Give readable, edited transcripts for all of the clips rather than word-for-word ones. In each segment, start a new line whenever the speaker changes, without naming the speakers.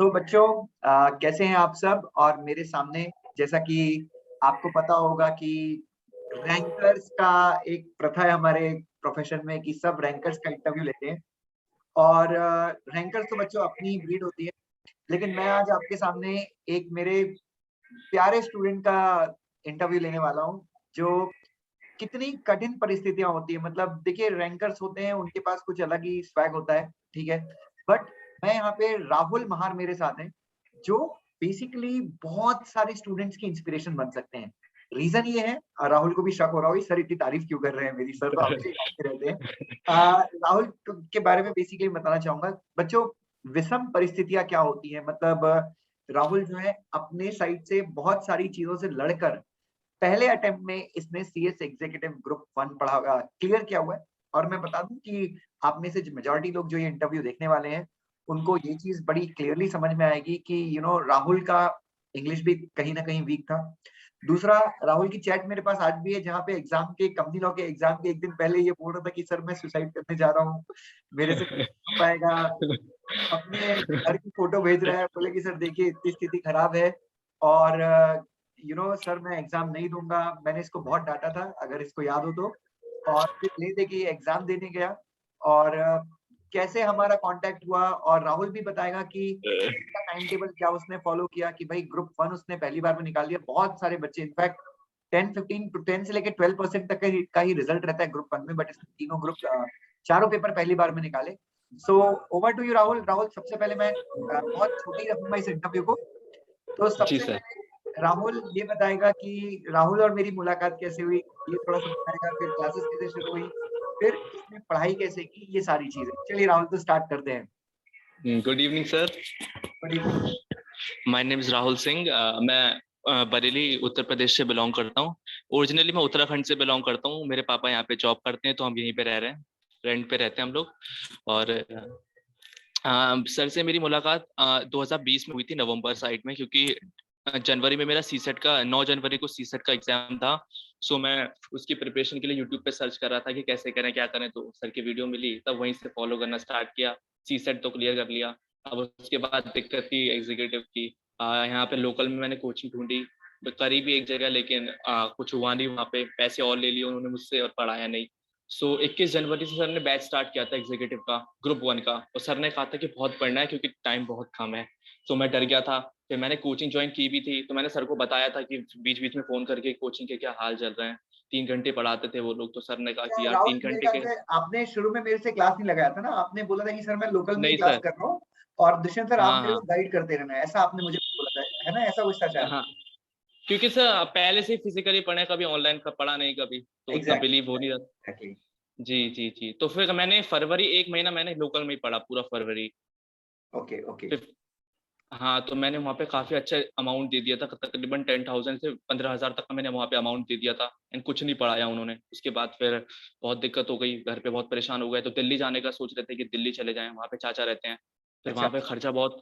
तो बच्चों कैसे हैं आप सब। और मेरे सामने जैसा कि आपको पता होगा कि रैंकर्स का एक प्रथा है हमारे प्रोफेशन में कि सब रैंकर्स का इंटरव्यू लेते हैं। और रैंकर्स तो बच्चों अपनी ब्रीड होती है, लेकिन मैं आज आपके सामने एक मेरे प्यारे स्टूडेंट का इंटरव्यू लेने वाला हूँ, जो कितनी कठिन परिस्थितियां होती है। मतलब देखिए, रैंकर्स होते हैं, उनके पास कुछ अलग ही स्वैग होता है, ठीक है। बट मैं यहाँ पे राहुल महार मेरे साथ हैं, जो बेसिकली बहुत सारे स्टूडेंट्स की इंस्पिरेशन बन सकते हैं। रीजन ये है, राहुल को भी शक हो रहा होगा सर इतनी तारीफ क्यों कर रहे हैं मेरी, सर तो हमेशा ही कहते रहते हैं। राहुल के बारे में बेसिकली बताना चाहूंगा बच्चों, विषम परिस्थितियां क्या होती है। मतलब राहुल जो है अपने साइड से बहुत सारी चीजों से लड़कर पहले अटेम्प्ट में इसने सीएस एग्जीक्यूटिव ग्रुप 1 पढ़ा क्लियर किया हुआ है। और मैं बता दूं कि आप में से मेजॉरिटी लोग जो ये इंटरव्यू देखने वाले हैं, उनको ये चीज बड़ी क्लियरली समझ में आएगी कि राहुल का इंग्लिश भी कहीं ना कहीं वीक था। दूसरा, राहुल की चैट मेरे पास आज भी है, जहाँ पे एग्जाम के कंपनी लॉ के एग्जाम के एक दिन पहले ये बोल रहा था कि सर मैं सुसाइड करने जा रहा हूँ, मेरे से नहीं हो पाएगा। अपने घर की फोटो भेज रहा है, बोले कि सर देखिए इतनी स्थिति खराब है और सर मैं एग्जाम नहीं दूंगा। मैंने इसको बहुत डांटा था, अगर इसको याद हो तो। और फिर ले दे के एग्जाम देने गया। और कैसे हमारा कांटेक्ट हुआ, और राहुल भी बताएगा कि टाइम टेबल क्या उसने फॉलो किया कि भाई ग्रुप 1 उसने पहली बार में निकाल लिया। बहुत सारे बच्चे, इनफैक्ट 10 से लेके 12% तक का ही रिजल्ट रहता है ग्रुप 1 में, बट इसने तीनों ग्रुप चारों पेपर पहली बार में निकाले। So over to you Rahul. Rahul, सबसे पहले मैं बहुत छोटी रखूंगा इस इंटरव्यू को। तो
जी
सबसे
सर।
पहले राहुल ये बताएगा कि राहुल और मेरी मुलाकात कैसे हुई, ये थोड़ा सा बताएगा। फिर क्लासेस कैसे शुरू हुई, फिर इसने पढ़ाई कैसे की, ये सारी चीजें। चलिए राहुल, तो स्टार्ट करते हैं।
Good evening sir.
Good evening.
My name is Rahul Singh. मैं बरेली उत्तर प्रदेश से बिलोंग करता हूँ। ओरिजिनली मैं उत्तराखंड से बिलोंग करता हूँ। मेरे पापा यहाँ पे जॉब करते हैं तो हम यहीं पे रह रहे हैं, रेंट पे रहते हैं हम लोग। और सर से मेरी मुलाकात 2020 में हुई थी, नवंबर साइड में, क्योंकि जनवरी में मेरा सीसेट का 9 जनवरी को सीसेट का एग्जाम था। सो मैं उसकी प्रिपरेशन के लिए यूट्यूब पे सर्च कर रहा था कि कैसे करें क्या करें, तो सर की वीडियो मिली, तब वहीं से फॉलो करना स्टार्ट किया। सीसेट तो क्लियर कर लिया। अब उसके बाद दिक्कत थी एग्जीक्यूटिव की। यहाँ पे लोकल में मैंने कोचिंग ढूंढी, करीब ही एक जगह, लेकिन कुछ हुआ नहीं। वहाँ पे पैसे और ले लिए उन्होंने मुझसे और पढ़ाया नहीं। सो 21 जनवरी से सर ने बैच स्टार्ट किया था एग्जीक्यूटिव का, ग्रुप 1 का, और सर ने कहा था कि बहुत पढ़ना है क्योंकि टाइम बहुत कम है। तो मैं डर गया था। फिर मैंने कोचिंग ज्वाइन की भी थी, तो मैंने सर को बताया था कि बीच बीच में फोन करके कोचिंग के क्या हाल चल रहे हैं। 3 घंटे पढ़ाते थे वो लोग, तो सर ने कहा कि यार
राहुल,
3 घंटे
मेरे ख्याल
के।
से आपने शुरू में मेरे से क्लास नहीं लगाया था ना। आपने बोला था कि सर मैं लोकल में ही
नहीं
क्लास
सर।
कर रहा हूँ, और दुष्यंत सर आप
हाँ
मेरे को
हाँ
गाइड करते रहना, ऐसा आपने मुझे बोला था, है ना? ऐसा कुछ था शायद।
हाँ। क्योंकि सर पहले से फिजिकली पढ़े, कभी ऑनलाइन का पढ़ा नहीं कभी, तो उतना बिलीव हो नहीं रहा।
एग्जैक्टली।
जी जी जी। तो फिर मैंने फरवरी, 1 महीना मैंने लोकल में ही पढ़ा, पूरा फरवरी।
Okay okay.
फिर हाँ, तो मैंने वहाँ पे काफी अच्छा अमाउंट दे दिया था, तकरीबन 10,000 से 15,000 तक का मैंने वहाँ पे अमाउंट दे दिया था। एंड कुछ नहीं पढ़ाया उन्होंने। उसके बाद फिर बहुत दिक्कत हो गई, घर पे बहुत परेशान हो गए, तो दिल्ली जाने का सोच रहे थे कि दिल्ली चले जाएं, वहाँ पे चाचा रहते हैं। फिर
अच्छा।
वहाँ पे खर्चा बहुत।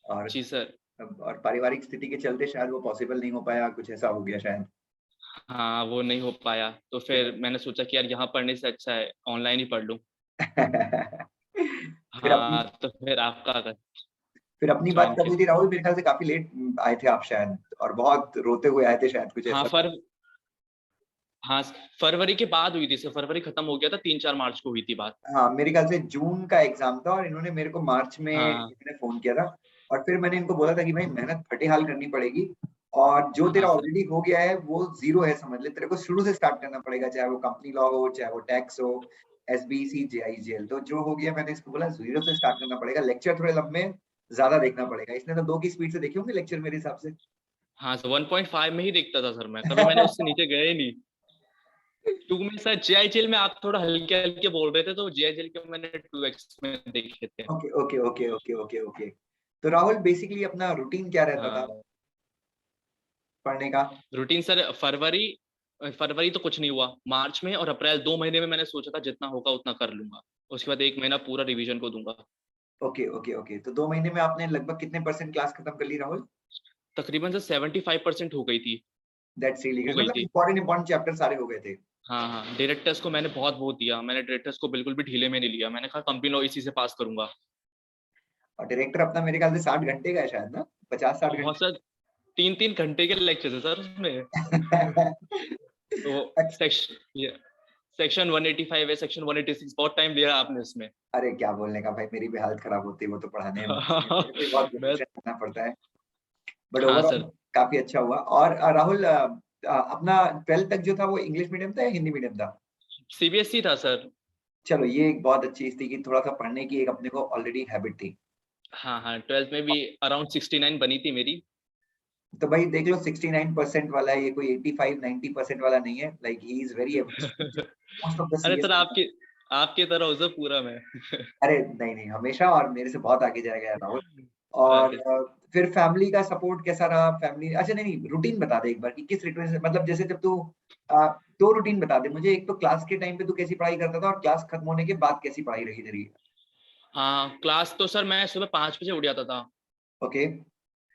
और
जी सर।
और पारिवारिक स्थिति के चलते शायद वो पॉसिबल नहीं हो पाया, कुछ ऐसा हो गया शायद।
हाँ, वो नहीं हो पाया, तो फिर मैंने सोचा कि यार यहाँ पढ़ने से अच्छा है ऑनलाइन ही पढ़ लूँ।
फिर अपनी
हाँ, तो फिर आपका
फिर अपनी बात
ज्वाइन
कब
किया।
हुई थी राहुल? मेरे ख्याल से काफी लेट आए थे आप शायद, और बहुत रोते हुए आए थे शायद, कुछ
हाँ
ऐसा था।
फर हाँ, फरवरी के बाद हुई थी सर। फरवरी खत्म हो गया था, 3-4 मार्च को हुई थी बात।
हाँ, मेरे ख्याल से जून का एग्जाम था, और इन्होंने मेरे को मार्च में
हाँ
इन्होंने फोन किया था। और फिर मैंने इनको बोला था कि भाई मेहनत फटेहाल करनी पड़ेगी, और जो
हाँ
तेरा
सर।
ऑलरेडी हो गया है वो जीरो है, समझ ले। तेरे को शुरू से स्टार्ट करना पड़ेगा, चाहे वो कंपनी लॉ हो, चाहे वो टैक्स हो, एसबीसी, जेआईजेएल। तो जो हो गया, मैंने इसको बोला जीरो से स्टार्ट करना पड़ेगा, लेक्चर थोड़े लंबे ज्यादा देखना पड़ेगा। इसने तो 2 की स्पीड से देखे होंगे लेक्चर मेरे हिसाब से।
हाँ सर, 1.5 में ही देखता था सर मैं, कभी मैंने उससे नीचे गया ही नहीं। 2 में सर, जेआईजेल में आप थोड़ा हल्के हल्के बोल रहे थे, तो जेआईजेल के मैंने 2x में देखे थे।
Okay okay okay okay okay okay. तो राहुल, बेसिकली अपना रूटीन क्या रहता था
हाँ,
पढ़ने का?
रूटीन सर, फरवरी फरवरी तो कुछ नहीं हुआ। मार्च में और अप्रैल, 2 महीने में मैंने सोचा था जितना होगा उतना कर लूंगा। उसके बाद 1 महीना पूरा रिवीजन को दूंगा।
Okay okay okay. तो 2 महीने में आपने लगभग कितने परसेंट क्लास खत्म कर ली राहुल?
तकरीबन सर 75% हो गई थी।
दैट्स रियली
हो
गुड।
गई
मतलब
थी।
इंपॉर्टेंट इंपॉर्टेंट चैप्टर सारे हो गए थे।
हाँ हाँ, डायरेक्टर्स को मैंने बहुत वो दिया। मैंने डायरेक्टर्स को बिल्कुल भी ढीले में नहीं लिया। मैंने कहा कंपनी लॉ इसी से पास करूंगा।
और डायरेक्टर अपना मेरे ख्याल से 60 घंटे का है शायद ना, 50-60
बहुत
घंटे।
सर, 3-3 घंटे के लेक्चर है सर उसमें। तो
अच्छा,
सेक्शन 185 है, सेक्शन 186, बहुत टाइम लिया आपने उसमें।
अरे क्या बोलने का भाई, मेरी भी हालत खराब होती है वो तो पढ़ाने में, मेरे को भी बहुत
मैं
प्रिपरेशन करना पड़ता है। बट
हाँ
ओवरऑल
सर,
काफी अच्छा हुआ। और राहुल, अपना 12th तक जो था वो इंग्लिश मीडियम था या हिंदी मीडियम था?
सीबीएसई था सर।
चलो ये एक बहुत अच्छी चीज़ थी कि थोड़ा-सा पढ़ने की एक अपने को ऑलरेडी हैबिट थी।
हाँ, हाँ, 12th में भी अराउंड 69 बनी थी मेरी।
तो भाई देख लो 69% वाला है, ये कोई 85-90% वाला नहीं है। Like he is very average student. Most of the
अरे
सीएस।
सर, आपकी आपकी तरह हूँ सर पूरा मैं।
अरे नहीं, नहीं, हमेशा और मेरे से बहुत आगे जाएगा यार राहुल। और
अरे
फिर फैमिली का सपोर्ट कैसा रहा? फैमिली अच्छा नहीं, नहीं, रूटीन बता दे एक बार कि किस रूटीन से, मतलब जैसे जब तू 2 रूटीन बता दे मुझे। एक तो क्लास के टाइम पे तू कैसी पढ़ाई करता था और क्लास खत्म होने के बाद कैसी पढ़ाई रही तेरी?
हाँ, क्लास तो सर मैं सुबह 5 बजे उठ जाता था।
ओके।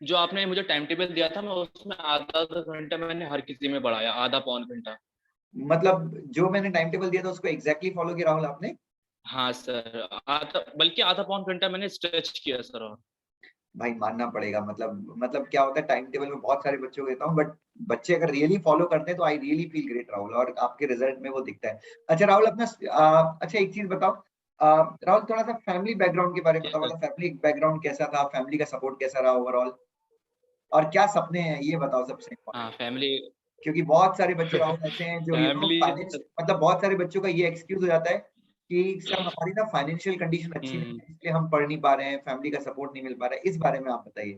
जो आपने मुझे टाइम टेबल दिया था, मैं उसमें आधा-आधा घंटा मैंने हर किसी में बढ़ाया, आधा पौन घंटा।
मतलब जो मैंने टाइम टेबल दिया था उसको एग्ज़ैक्टली फॉलो किया राहुल आपने?
हाँ सर, आधा बल्कि आधा पौन घंटा मैंने स्ट्रेच किया सर। और
भाई मानना पड़ेगा। मतलब क्या होता है, टाइम टेबल में बहुत सारे बच्चों को देता हूँ, बट बच्चे अगर रियली फॉलो करते हैं तो I really feel great Rahul, और आपके रिजल्ट में वो दिखता है। अच्छा राहुल, अपना अच्छा एक चीज बताओ, राहुल थोड़ा सा फैमिली बैकग्राउंड के बारे में
यस
बताओ।
सर।
मतलब फैमिली बैकग्राउंड कैसा था, फैमिली का सपोर्ट कैसा रहा ओवरऑल, और क्या सपने हैं ये बताओ सबसे
हाँ,
इम्पोर्टेंट।
फैमिली
क्योंकि बहुत सारे बच्चे राहुल ऐसे हैं जो
फैमिली
फाइनेंस, मतलब बहुत सारे बच्चों का ये एक्सक्यूज हो जाता है कि सर हमारी ना फाइनेंशियल कंडीशन अच्छी नहीं
हुँ,
है, इसलिए हम पढ़ नहीं पा रहे हैं, फैमिली का सपोर्ट नहीं मिल पा रहा है। इस बारे में आप बताइए।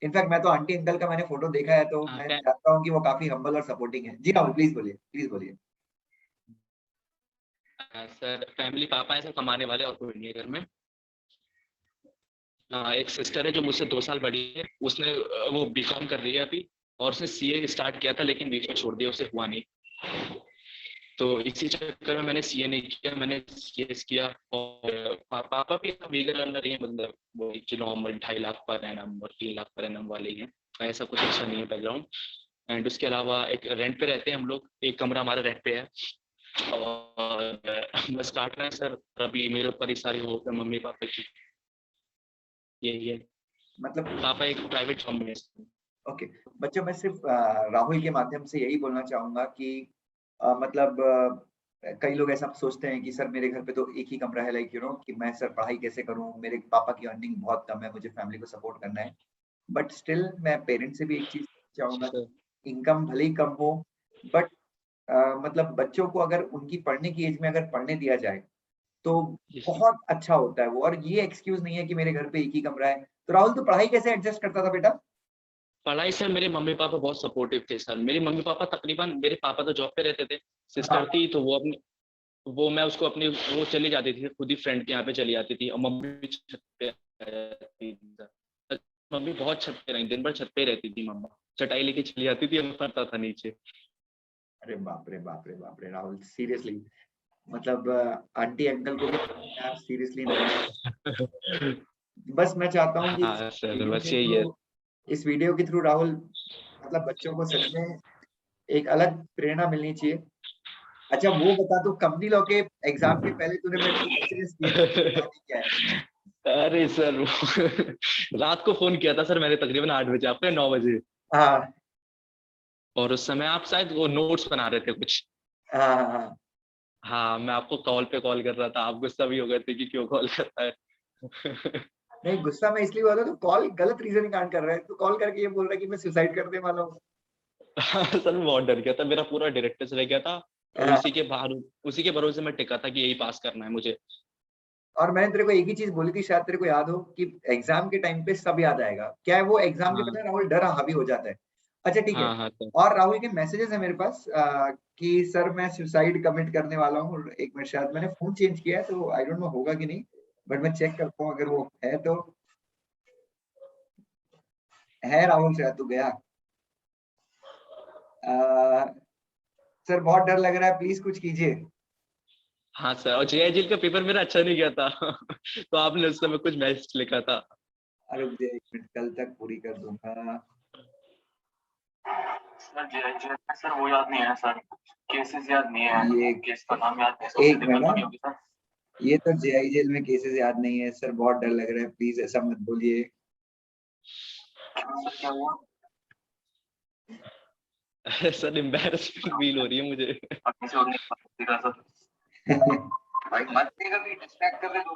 इनफैक्ट मैं तो आंटी अंकल का मैंने फ़ोटो देखा है, तो
हाँ,
मैं जानता हूँ कि वो काफ़ी हम्बल और सपोर्टिंग है। जी राहुल, प्लीज़ बोलिए, प्लीज़ बोलिए।
सर फैमिली पापा हैं सर, कमाने वाले, और कोई नहीं है घर में। एक सिस्टर है जो मुझसे 2 साल बड़ी है, उसने वो बीकॉम कर रही है अभी, और उसने सीए स्टार्ट किया था लेकिन बीच में छोड़ दिया, उससे हुआ नहीं। तो इसी चक्कर में मैंने सीए नहीं किया, मैंने सीएस किया। और पापा भी लीगल अंडर ही है, मतलब वो नॉर्मल 2.5 लाख पर एनम और 3 लाख पर एनम वाले ही हैं। ऐसा कुछ अच्छा नहीं है बैकग्राउंड। एंड उसके अलावा एक रेंट पे रहते हैं हम लोग, एक कमरा हमारा रेंट पे है। और बस काट रहे हैं सर, अभी मेरे ऊपर ही सारी वो मम्मी पापा की यही है।
मतलब
पापा एक प्राइवेट जॉब में है।
ओके, बच्चों मैं सिर्फ़ राहुल के माध्यम से यही बोलना चाहूँगा कि मतलब कई लोग ऐसा सोचते हैं कि सर मेरे घर पे तो एक ही कमरा है, लाइक कि मैं सर पढ़ाई कैसे करूँ? मेरे पापा की अर्निंग बहुत कम है, मुझे फैमिली को सपोर्ट करना है। बट स्टिल मैं पेरेंट्स से भी एक चीज़ चाहूँगा
सर
कि इनकम भले ही कम हो, बट मतलब बच्चों को अगर उनकी पढ़ने की एज में अगर पढ़ने दिया जाए, तो बहुत अच्छा होता है वो। और ये एक्सक्यूज़ नहीं है कि मेरे घर पे एक ही कमरा है। तो राहुल, तू पढ़ाई कैसे एडजस्ट करता था बेटा?
पढ़ाई सर, मेरे मम्मी पापा बहुत सपोर्टिव थे सर। मेरे मम्मी पापा तकरीबन, मेरे पापा तो जॉब पे रहते थे,
हाँ,
सिस्टर थी तो वो मैं उसको अपनी वो चली जाती थी खुद ही फ्रेंड के यहाँ पे चली जाती थी, और मम्मी भी छत पे आ जाती थी सर। मम्मी बहुत छत पे रही, दिन भर छत पे रहती थी मम्मा, चटाई लेके चली जाती थी और मैं पढ़ता था नीचे।
अरे बाप रे, बाप रे, बाप रे! राहुल सीरियसली, मतलब आंटी अंकल को भी यार सीरियसली नहीं लेना। बस मैं चाहता हूँ कि
हाँ सर, बस यही है।
इस वीडियो के थ्रू राहुल, मतलब बच्चों को सच में एक अलग प्रेरणा मिलनी चाहिए। अच्छा वो बता, तू कंपनी लॉ के एग्ज़ाम के पहले तूने मेरे को मैसेजेस किए थे, उसकी कहानी क्या है?
अरे सर रात को फोन किया था सर मैंने तकरीबन 8 बजे आपको, 9 बजे।
हाँ,
और उस समय आप शायद वो नोट्स बना रहे थे कुछ।
हाँ, हाँ, हाँ।
हाँ, मैं आपको कॉल पे कॉल कर रहा था, आप गुस्सा भी हो गए थे कि क्यों कॉल करता है।
नहीं, गुस्सा मैं इसलिए हुआ था, तू कॉल गलत रीज़निंग कांड कर रहा है। तू कॉल करके ये बोल रहा है कि मैं सुसाइड करने वाला हूँ।
सर मैं बहुत डर गया था, मेरा पूरा डायरेक्टर से रह गया था, और
हाँ,
उसी के भरोसे मैं टिका था कि यही पास करना है मुझे।
और मैंने तेरे को एक ही चीज़ बोली थी, शायद तेरे को याद हो, कि एग्ज़ाम के टाइम पे सब याद आएगा। क्या है वो एग्ज़ाम के
हाँ,
पहले राहुल डर हावी हो जाता है। अच्छा ठीक है।
हाँ, हाँ सर।
और राहुल के मैसेजेस हैं मेरे पास कि सर मैं सुसाइड कमिट करने वाला हूँ। एक मिनट, शायद मैंने फ़ोन चेंज किया है तो आई डोंट नो होगा कि नहीं, बट मैं चेक करता हूँ अगर वो है तो। है राहुल, शायद तू गया। अ, सर बहुत डर लग रहा है, प्लीज़ कुछ कीजिए।
हाँ सर, और जेआई जेल का पेपर मेरा अच्छा नहीं गया था। तो आपने उस समय कुछ मैसेज लिखा था।
रुक जाइए 1 मिनट, कल तक पूरी कर दूँगा।
सर जेएचएफ में सर वो याद नहीं है सर, केसेस याद नहीं है,
ये
केस का नाम याद नहीं है,
एक
सबसे
मिनट
दिक्कत
ना,
बनी होगी सर।
ये तो जेआई जेल में केसेस याद नहीं है सर, बहुत डर लग रहा है, प्लीज ऐसा मत बोलिए। क्या हुआ?
सर एम्बैरेसमेंट फील हो रही है मुझे।
भाई मत कभी डिस्ट्रैक्ट कर रहे हो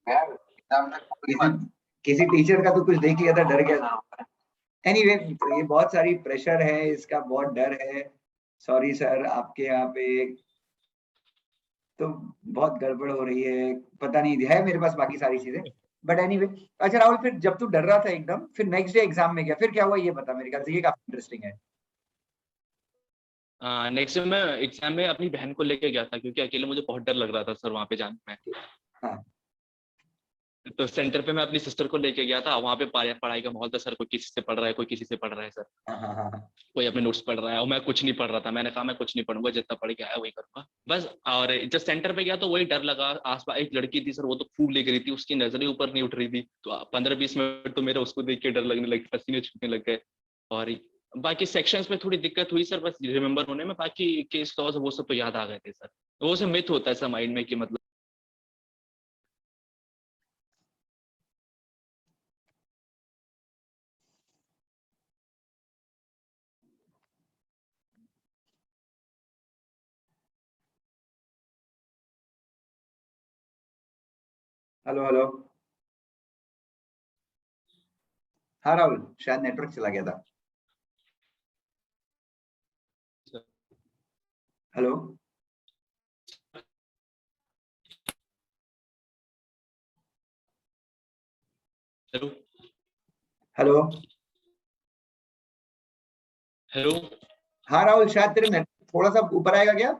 यार, एग्जाम तक किसी टीचर का तो कुछ देख लिया था, डर गया था। एनीवे ये बहुत सारी प्रेशर है, इसका बहुत डर है। सॉरी सर, आपके यहाँ पे तो बहुत गड़बड़ हो रही है, पता नहीं है मेरे पास बाकी सारी चीजें, बट एनीवे। अच्छा राहुल, फिर जब तू डर रहा था एकदम, फिर नेक्स्ट डे एग्जाम में गया, फिर क्या हुआ ये बता, मेरे ख्याल से ये काफी इंटरेस्टिंग है।
नेक्स्ट मैं एग्जाम में अपनी बहन को लेके गया था, क्योंकि अकेले मुझे बहुत डर लग रहा था सर वहाँ पे जाने में।
हाँ
तो सेंटर पे मैं अपनी सिस्टर को लेके गया था, वहाँ पे पढ़ाई का माहौल था सर, कोई किसी से पढ़ रहा है, कोई किसी से पढ़ रहा है सर,
हाँ हाँ हाँ हाँ।
कोई अपने नोट्स पढ़ रहा है, और मैं कुछ नहीं पढ़ रहा था। मैंने कहा मैं कुछ नहीं पढ़ूंगा, जितना पढ़ के आया वही करूंगा बस। और जब सेंटर पे गया तो वही डर लगा। आसपास एक लड़की थी सर, वो तो खूब लिख रही थी, उसकी नजरें ऊपर नहीं उठ रही थी, तो 15-20 मिनट तो मेरा उसको देख के डर लगने लगे, पसीने छूटने लग गए। और बाकी सेक्शंस में थोड़ी दिक्कत हुई सर, बस रिमेम्बर होने में, बाकी केस लॉज वो सब तो याद आ गए थे सर। वो सब मिथ होता है सर माइंड में कि मतलब।
Hello hello. हाँ राहुल, शायद नेटवर्क चला गया था। Hello
hello
hello.
हेलो।
हाँ राहुल, शायद तेरे नेट थोड़ा सा ऊपर आएगा क्या,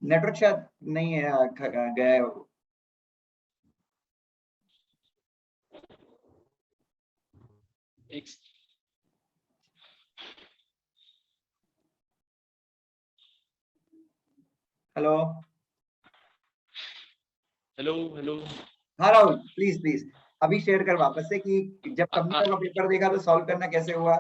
नेटवर्क शायद नहीं है, गया है।
एक
हेलो।
Hello hello.
हाँ राहुल, प्लीज प्लीज अभी शेयर कर वापस से कि जब कंप्यूटर का पेपर देखा तो सॉल्व करना कैसे हुआ।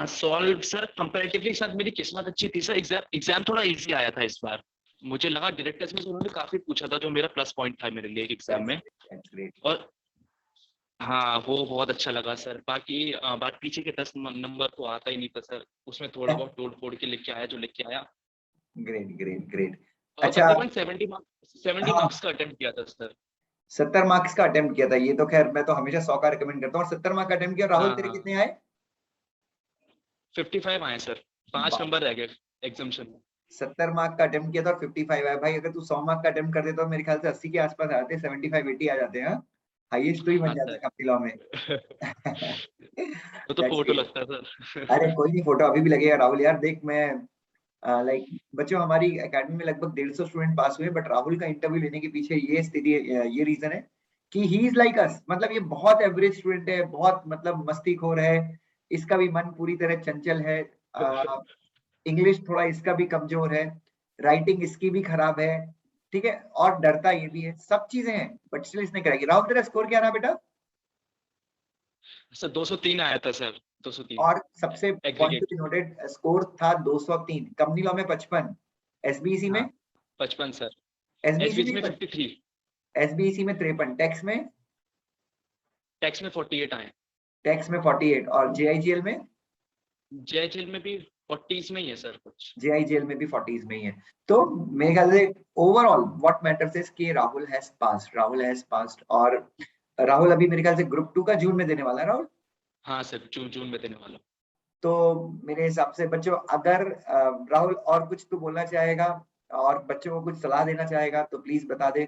सॉल्व सर कंपैरेटिवली सर मेरी किस्मत अच्छी थी सर, एग्जाम एग्जाम थोड़ा इजी आया था इस बार। मुझे लगा डायरेक्ट टेस्ट में से उन्होंने काफी पूछा था, जो मेरा प्लस पॉइंट था मेरे लिए एग्जाम में।
That's great.
और हाँ वो बहुत अच्छा लगा सर। बाकी बात पीछे के 10 नंबर तो आता ही नहीं था सर, उसमें थोड़ा बहुत तोड़ फोड़ के लिख के आया जो लिख के आया।
Great great great.
और
अच्छा।
तकरीबन 70 मार्क्स
हाँ,
का अटेम्प्ट किया था सर।
70 मार्क्स का अटेम्प्ट किया था, ये तो खैर मैं तो हमेशा 100 का रिकमेंड करता हूँ, और 70 मार्क का अटेम्प्ट किया। राहुल
हाँ
तेरे
हाँ,
कितने आए?
55 आए सर, 5 नंबर रह गए एग्जामेशन में।
70 मार्क का अटेम्प्ट किया था और 55 आया। भाई अगर तू 100 मार्क का अटेम्प्ट कर देता तो मेरे ख्याल से 80 के आसपास आ जाते, 75-80 आ जाते हैं। हाईएस्ट तो ही बन
हाँ
जाता
सर।
है कंपनी लॉ में।
वो तो
That's
फोटो
great.
लगता है
अरे
सर।
कोई नहीं, फोटो अभी भी लगेगा राहुल यार। देख मैं लाइक बच्चों, हमारी एकेडमी में लगभग 150 स्टूडेंट पास हुए, बट राहुल का इंटरव्यू लेने के पीछे ये स्थिति, ये रीजन है कि ही इज लाइक अस। मतलब ये बहुत एवरेज स्टूडेंट है, बहुत मतलब मस्तीखोर है, इसका भी मन पूरी तरह चंचल है। इंग्लिश थोड़ा इसका भी कमजोर है, राइटिंग इसकी भी खराब है, ठीक है, और डरता ये भी है, सब चीजें हैं, बट स्टिल इसने कराई। राहुल तेरा स्कोर क्या रहा बेटा?
सर 203 आया था सर, 203
और सबसे point two
aggregate.
Be noted, score था 203, कंपनी लॉ में 55, एसबीसी में,
हाँ 55 सर।
एसबीसी
एसबीसी
में
में 53,
53, टैक्स में,
टैक्स में 48 आए।
टैक्स में 48, और जेआईजीएल में,
जेएचएल में भी 40s में ही है सर कुछ।
जेआईजीएल में भी 40s में ही है। तो मेरे ख्याल से ओवरऑल व्हाट मैटर्स इज कि Rahul has passed, Rahul has passed. और राहुल अभी मेरे ख्याल से ग्रुप 2 का जून में देने वाला है राहुल।
हाँ सर, जून जून में देने वाला हूँ।
तो मेरे हिसाब से बच्चों, अगर राहुल और कुछ तो बोलना चाहेगा और बच्चों को कुछ सलाह देना चाहेगा तो प्लीज बता दे,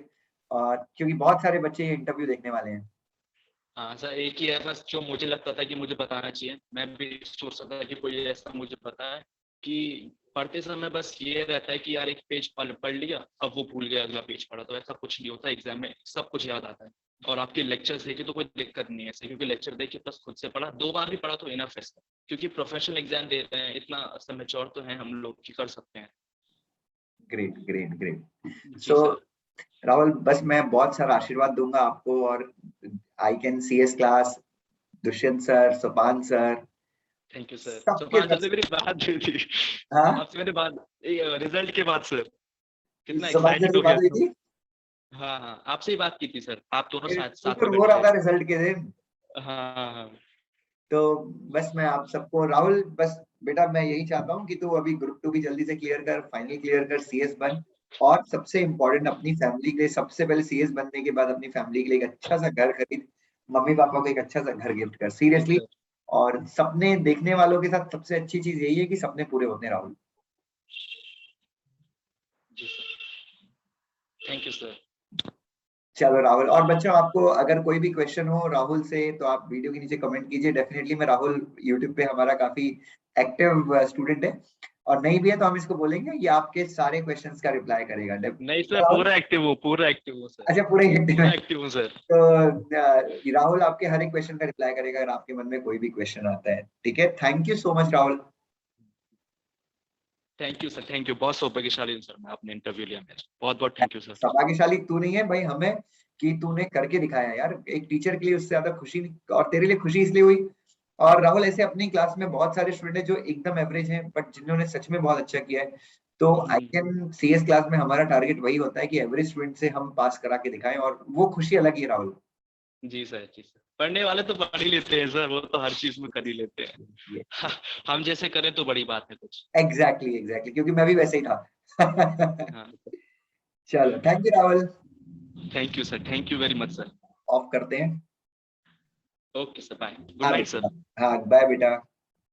और क्योंकि बहुत सारे बच्चे ये इंटरव्यू देखने वाले हैं।
हाँ सर, एक ही है बस जो मुझे लगता था कि मुझे बताना चाहिए। मैं भी सोचता था कि कोई ऐसा मुझे पता है कि पढ़ते समय बस ये रहता है कि यार एक पेज पढ़ लिया, अब वो भूल गया, अगला पेज पढ़ा। तो ऐसा कुछ नहीं होता, एग्जाम में सब कुछ याद आता है। और आपके लेक्चर्स देखे तो कोई दिक्कत नहीं है ऐसे, क्योंकि लेक्चर देखे प्लस खुद से पढ़ा, 2 बार भी पढ़ा तो इनफ है सर। क्योंकि प्रोफेशनल एग्जाम दे रहे हैं, इतना मैच्योर तो है हम लोग कि कर सकते हैं।
Great great great.
जी
सो
सर।
राहुल, बस मैं बहुत सारा आशीर्वाद दूंगा आपको, और I can see as class, Dushyant sir, Sopan sir,
thank you sir.
सबके
5 साल से मेरी बात हुई थी
हाँ
आपसे, मैंने बात रिजल्ट के बाद सर, कितना
सुभाष सर
एक्साइटेड
से
हो
बात
गया
हुई
था।
थी।
हाँ हाँ, आपसे ही बात की थी सर, आप दोनों साथ
तू
साथ
तो
में
रो
बैठे
रहा
थे।
था रिजल्ट के दिन।
हाँ हाँ
तो बस मैं आप सबको राहुल, बस बेटा मैं यही चाहता हूँ कि तू अभी ग्रुप 2 की जल्दी से क्लियर कर, फाइनल क्लियर कर, सीएस बन, और सबसे इम्पोर्टेंट अपनी फैमिली के लिए, सबसे पहले सीएस बनने के बाद अपनी फैमिली के लिए एक अच्छा सा घर खरीद, मम्मी पापा को एक अच्छा सा घर गिफ्ट कर
जी
सीरियसली।
सर।
और सपने देखने वालों के साथ सबसे अच्छी चीज यही है कि सपने पूरे होते हैं राहुल।
जी सर, थैंक यू सर।
चलो राहुल, और बच्चों आपको अगर कोई भी क्वेश्चन हो राहुल से तो आप वीडियो के नीचे कमेंट कीजिए। डेफिनेटली मैं राहुल यूट्यूब पे हमारा काफी एक्टिव स्टूडेंट है, और नहीं भी है तो हम इसको बोलेंगे ये आपके सारे क्वेश्चंस का रिप्लाई करेगा।
नहीं सर,
राहुल,
पूरा एक्टिव हूँ, पूरा एक्टिव हूँ सर,
अच्छा पूरे एक्टिव है।
पूरा एक्टिव हूँ सर।
तो राहुल आपके हर एक क्वेश्चन का रिप्लाई करेगा अगर आपके मन में कोई भी क्वेश्चन आता है। ठीक है, thank you so much Rahul.
Thank you sir, thank you, बहुत सौभाग्यशाली हूँ सर मैं, आपने इंटरव्यू लिया मेरा, बहुत बहुत थैंक यू सर।
सौभाग्यशाली तू नहीं है भाई, हमें कि तूने करके दिखाया यार। एक टीचर के लिए उससे ज्यादा खुशी और तेरे लिए खुशी इसलिए हुई। और राहुल ऐसे अपनी क्लास में बहुत सारे स्टूडेंट हैं जो एकदम एवरेज हैं बट जिन्होंने सच में बहुत अच्छा किया है। तो आई कैन सीएस क्लास में हमारा टारगेट वही होता है कि एवरेज स्टूडेंट से हम पास करा के दिखाएं, और वो खुशी अलग ही है राहुल।
जी सर, जी सर, पढ़ने वाले तो पढ़ ही लेते हैं सर, वो तो हर चीज में कर ही लेते हैं। हम जैसे करें तो बड़ी बात है कुछ।
एग्जैक्टली एग्जैक्टली, क्योंकि मैं भी वैसे ही था।
हाँ,
चलो thank you Rahul.
Thank you sir, thank you very much sir.
Of करते हैं।
ओके सर, बाय, गुड
हाँ
नाइट
बेटा,
सर।
हाँ बाय बेटा।